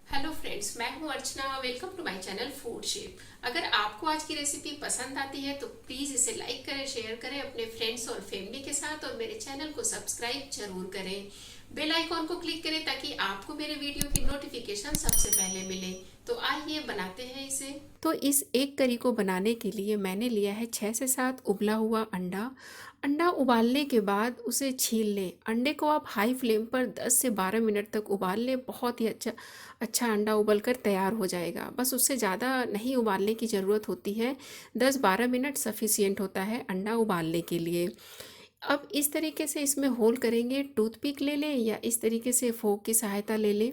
Hello friends, मैं हूं Archana. Welcome to my channel food shape. अगर आपको आज की रेसिपी पसंद आती है तो प्लीज़ इसे लाइक करें, शेयर करें अपने फ्रेंड्स और फैमिली के साथ, और मेरे चैनल को सब्सक्राइब जरूर करें। बेल आइकॉन को क्लिक करें ताकि आपको मेरे वीडियो की नोटिफिकेशन सबसे पहले मिले। तो आइए बनाते हैं इसे। तो इस एक करी को बनाने के लिए मैंने लिया है 6 से 7 उबला हुआ अंडा। अंडा उबालने के बाद उसे छील लें। अंडे को आप हाई फ्लेम पर 10 से 12 मिनट तक उबाल लें। बहुत ही अच्छा अच्छा अंडा उबल कर तैयार हो जाएगा। बस उससे ज़्यादा नहीं उबालने की ज़रूरत होती है। 10-12 मिनट सफिशियंट होता है अंडा उबालने के लिए। अब इस तरीके से इसमें होल करेंगे। टूथपिक ले लें या इस तरीके से फोक की सहायता ले लें।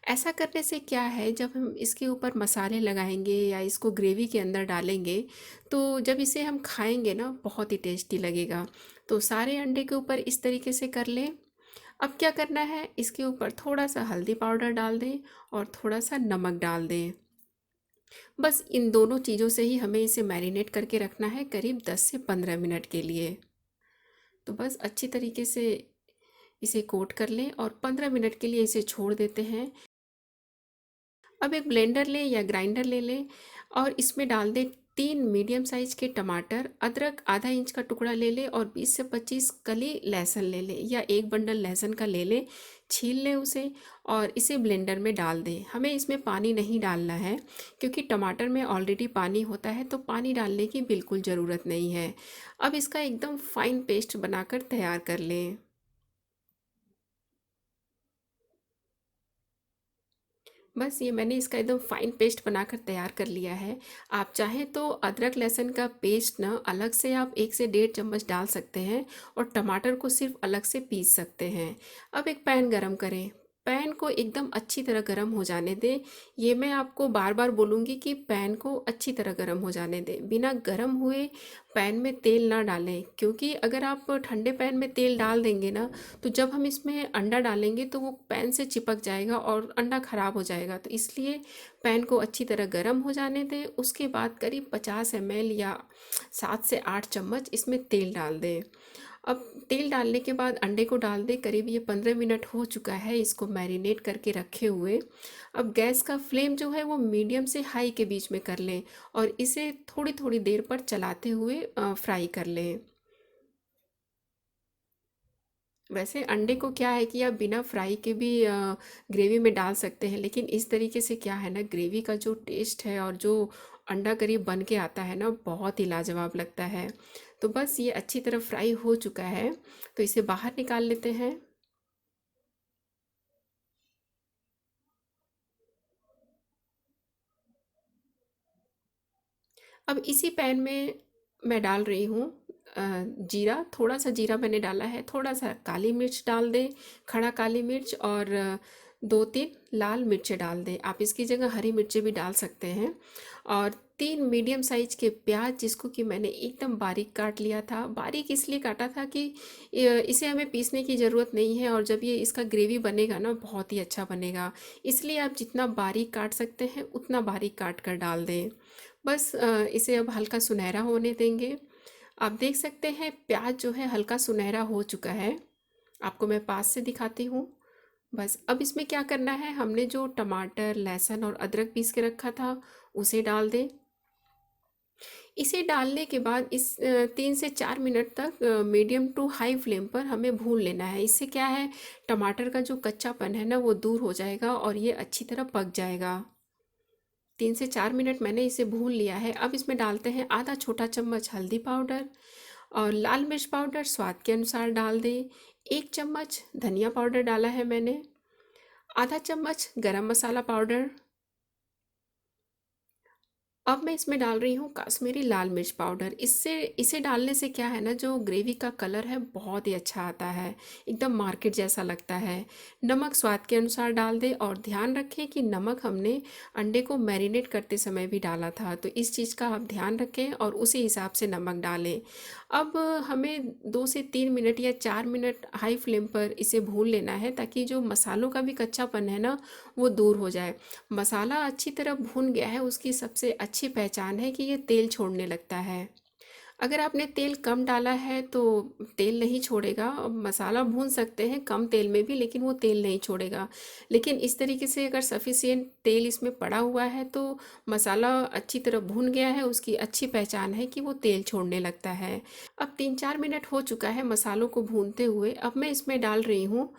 ऐसा करने से क्या है, जब हम इसके ऊपर मसाले लगाएंगे या इसको ग्रेवी के अंदर डालेंगे तो जब इसे हम खाएंगे ना, बहुत ही टेस्टी लगेगा। तो सारे अंडे के ऊपर इस तरीके से कर लें। अब क्या करना है, इसके ऊपर थोड़ा सा हल्दी पाउडर डाल दें और थोड़ा सा नमक डाल दें। बस इन दोनों चीज़ों से ही हमें इसे मैरिनेट करके रखना है करीब 10 से 15 मिनट के लिए। तो बस अच्छी तरीके से इसे कोट कर लें और 15 मिनट के लिए इसे छोड़ देते हैं। अब एक ब्लेंडर लें या ग्राइंडर ले लें और इसमें डाल दें 3 मीडियम साइज़ के टमाटर। अदरक आधा इंच का टुकड़ा ले लें और 20 से 25 कली लहसुन ले लें या एक बंडल लहसुन का ले लें। छील लें उसे और इसे ब्लेंडर में डाल दें। हमें इसमें पानी नहीं डालना है क्योंकि टमाटर में ऑलरेडी पानी होता है, तो पानी डालने की बिल्कुल ज़रूरत नहीं है। अब इसका एकदम फाइन पेस्ट बनाकर तैयार कर लें। बस ये मैंने इसका एकदम फाइन पेस्ट बनाकर तैयार कर लिया है। आप चाहें तो अदरक लहसुन का पेस्ट ना अलग से आप 1 से 1.5 चम्मच डाल सकते हैं और टमाटर को सिर्फ अलग से पीस सकते हैं। अब एक पैन गरम करें। पैन को एकदम अच्छी तरह गरम हो जाने दें। ये मैं आपको बार बार बोलूँगी कि पैन को अच्छी तरह गरम हो जाने दें। बिना गरम हुए पैन में तेल ना डालें, क्योंकि अगर आप ठंडे पैन में तेल डाल देंगे ना, तो जब हम इसमें अंडा डालेंगे तो वो पैन से चिपक जाएगा और अंडा ख़राब हो जाएगा। तो इसलिए पैन को अच्छी तरह गर्म हो जाने दें। उसके बाद करीब 50 ml या 7 से 8 चम्मच इसमें तेल डाल दें। अब तेल डालने के बाद अंडे को डाल दें। करीब ये 15 मिनट हो चुका है इसको मैरिनेट करके रखे हुए। अब गैस का फ्लेम जो है वो मीडियम से हाई के बीच में कर लें और इसे थोड़ी थोड़ी देर पर चलाते हुए फ्राई कर लें। वैसे अंडे को क्या है कि आप बिना फ्राई के भी ग्रेवी में डाल सकते हैं, लेकिन इस तरीके से क्या है ना, ग्रेवी का जो टेस्ट है और जो अंडा करी बन के आता है ना, बहुत ही लाजवाब लगता है। तो बस ये अच्छी तरह फ्राई हो चुका है, तो इसे बाहर निकाल लेते हैं। अब इसी पैन में मैं डाल रही हूँ जीरा। थोड़ा सा जीरा मैंने डाला है। थोड़ा सा काली मिर्च डाल दें, खड़ा काली मिर्च, और 2-3 लाल मिर्चें डाल दें। आप इसकी जगह हरी मिर्चें भी डाल सकते हैं। और 3 मीडियम साइज के प्याज, जिसको कि मैंने एकदम बारीक काट लिया था। बारीक इसलिए काटा था कि इसे हमें पीसने की ज़रूरत नहीं है, और जब ये इसका ग्रेवी बनेगा ना, बहुत ही अच्छा बनेगा। इसलिए आप जितना बारीक काट सकते हैं उतना बारीक काट कर डाल दें। बस इसे अब हल्का सुनहरा होने देंगे। आप देख सकते हैं प्याज जो है हल्का सुनहरा हो चुका है। आपको मैं पास से दिखाती हूँ। बस अब इसमें क्या करना है, हमने जो टमाटर लहसुन और अदरक पीस के रखा था उसे डाल दें। इसे डालने के बाद इस 3 से 4 मिनट तक मीडियम टू हाई फ्लेम पर हमें भून लेना है। इससे क्या है, टमाटर का जो कच्चापन है ना वो दूर हो जाएगा और ये अच्छी तरह पक जाएगा। 3 से 4 मिनट मैंने इसे भून लिया है। अब इसमें डालते हैं आधा छोटा चम्मच हल्दी पाउडर और लाल मिर्च पाउडर स्वाद के अनुसार डाल दें। 1 चम्मच धनिया पाउडर डाला है मैंने। आधा चम्मच गरम मसाला पाउडर। अब मैं इसमें डाल रही हूँ काश्मीरी लाल मिर्च पाउडर। इससे इसे डालने से क्या है ना, जो ग्रेवी का कलर है बहुत ही अच्छा आता है, एकदम मार्केट जैसा लगता है। नमक स्वाद के अनुसार डाल दें और ध्यान रखें कि नमक हमने अंडे को मैरिनेट करते समय भी डाला था, तो इस चीज़ का आप ध्यान रखें और उसी हिसाब से नमक डालें। अब हमें 2 से 3 मिनट या 4 मिनट हाई फ्लेम पर इसे भून लेना है, ताकि जो मसालों का भी कच्चापन है ना वो दूर हो जाए। मसाला अच्छी तरह भून गया है, उसकी सबसे अच्छी पहचान है कि ये तेल छोड़ने लगता है। अगर आपने तेल कम डाला है तो तेल नहीं छोड़ेगा। मसाला भून सकते हैं कम तेल में भी, लेकिन वो तेल नहीं छोड़ेगा। लेकिन इस तरीके से अगर सफिशिएंट तेल इसमें पड़ा हुआ है तो मसाला अच्छी तरह भून गया है, उसकी अच्छी पहचान है कि वो तेल छोड़ने लगता है। अब 3-4 मिनट हो चुका है मसालों को भूनते हुए। अब मैं इसमें डाल रही हूँ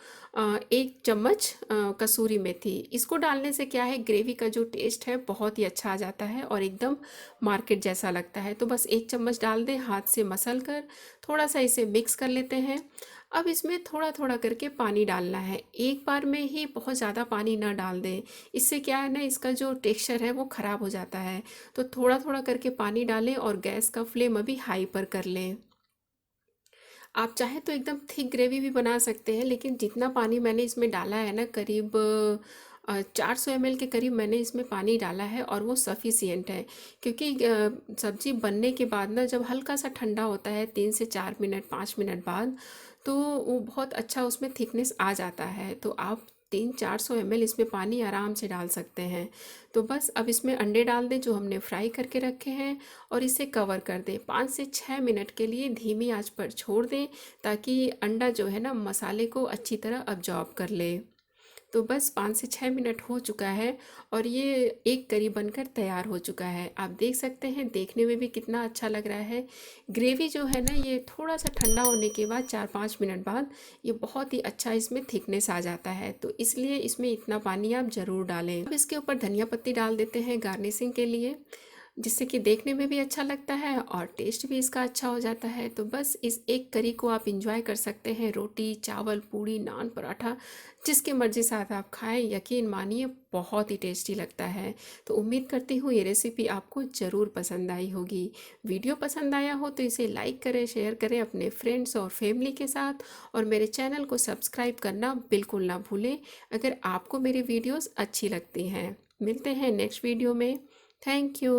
1 चम्मच कसूरी मेथी। इसको डालने से क्या है, ग्रेवी का जो टेस्ट है बहुत ही अच्छा आ जाता है और एकदम मार्केट जैसा लगता है। तो बस 1 चम्मच डाल दें, हाथ से मसल कर थोड़ा सा इसे मिक्स कर लेते हैं। अब इसमें थोड़ा थोड़ा करके पानी डालना है, एक बार में ही बहुत ज़्यादा पानी ना डाल दें। इससे क्या है ना, इसका जो टेक्सचर है वो ख़राब हो जाता है। तो थोड़ा थोड़ा करके पानी डालें और गैस का फ्लेम अभी हाई पर कर लें। आप चाहें तो एकदम थिक ग्रेवी भी बना सकते हैं, लेकिन जितना पानी मैंने इसमें डाला है ना, करीब 400 ml के करीब मैंने इसमें पानी डाला है और वो सफिशियंट है। क्योंकि सब्ज़ी बनने के बाद ना जब हल्का सा ठंडा होता है 3 से 4 मिनट 5 मिनट बाद, तो वो बहुत अच्छा उसमें थिकनेस आ जाता है। तो आप 300-400 ml इसमें पानी आराम से डाल सकते हैं। तो बस अब इसमें अंडे डाल दें जो हमने फ्राई करके रखे हैं और इसे कवर कर दें। 5 से 6 मिनट के लिए धीमी आंच पर छोड़ दें, ताकि अंडा जो है ना मसाले को अच्छी तरह अब्जॉर्ब कर ले। तो बस 5 से 6 मिनट हो चुका है और ये एक करी बनकर तैयार हो चुका है। आप देख सकते हैं देखने में भी कितना अच्छा लग रहा है। ग्रेवी जो है ना, ये थोड़ा सा ठंडा होने के बाद 4-5 मिनट बाद ये बहुत ही अच्छा इसमें थिकनेस आ जाता है। तो इसलिए इसमें इतना पानी आप ज़रूर डालें। अब इसके ऊपर धनिया पत्ती डाल देते हैं गार्निशिंग के लिए, जिससे कि देखने में भी अच्छा लगता है और टेस्ट भी इसका अच्छा हो जाता है। तो बस इस एक करी को आप इंजॉय कर सकते हैं रोटी, चावल, पूड़ी, नान, पराठा, जिसके मर्जी साथ आप खाएं। यकीन मानिए बहुत ही टेस्टी लगता है। तो उम्मीद करती हूँ ये रेसिपी आपको ज़रूर पसंद आई होगी। वीडियो पसंद आया हो तो इसे लाइक करें, शेयर करें अपने फ्रेंड्स और फैमिली के साथ, और मेरे चैनल को सब्सक्राइब करना बिल्कुल ना भूलें अगर आपको मेरी वीडियोस अच्छी लगती हैं। मिलते हैं नेक्स्ट वीडियो में। Thank you.